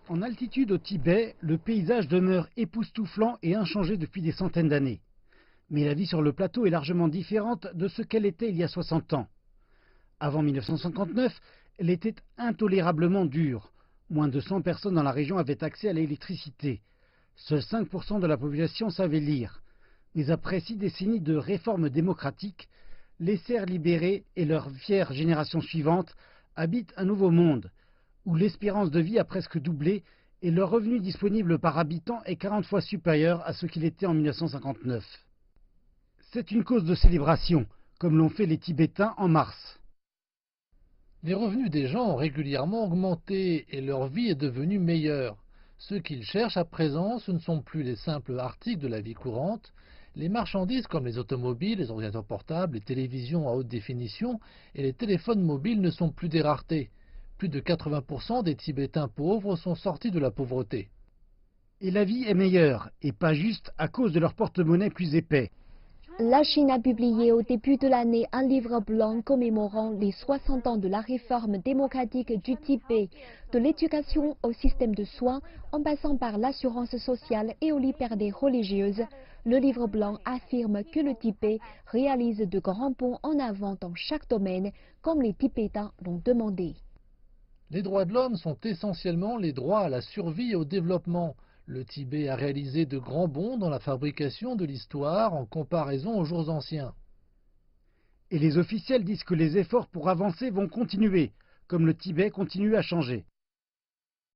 En altitude au Tibet, le paysage demeure époustouflant et inchangé depuis des centaines d'années. Mais la vie sur le plateau est largement différente de ce qu'elle était il y a 60 ans. Avant 1959, elle était intolérablement dure. Moins de 100 personnes dans la région avaient accès à l'électricité. Seuls 5% de la population savait lire. Mais après 6 décennies de réformes démocratiques, les serfs libérés et leurs fières générations suivantes habitent un nouveau monde, où l'espérance de vie a presque doublé et le revenu disponible par habitant est 40 fois supérieur à ce qu'il était en 1959. C'est une cause de célébration, comme l'ont fait les Tibétains en mars. Les revenus des gens ont régulièrement augmenté et leur vie est devenue meilleure. Ce qu'ils cherchent à présent, ce ne sont plus les simples articles de la vie courante. Les marchandises comme les automobiles, les ordinateurs portables, les télévisions à haute définition et les téléphones mobiles ne sont plus des raretés. Plus de 80% des Tibétains pauvres sont sortis de la pauvreté. Et la vie est meilleure, et pas juste à cause de leur porte-monnaie plus épais. La Chine a publié au début de l'année un livre blanc commémorant les 60 ans de la réforme démocratique du Tibet, de l'éducation au système de soins, en passant par l'assurance sociale et aux libertés religieuses. Le livre blanc affirme que le Tibet réalise de grands bonds en avant dans chaque domaine, comme les Tibétains l'ont demandé. Les droits de l'homme sont essentiellement les droits à la survie et au développement. Le Tibet a réalisé de grands bonds dans la fabrication de l'histoire en comparaison aux jours anciens. Et les officiels disent que les efforts pour avancer vont continuer, comme le Tibet continue à changer.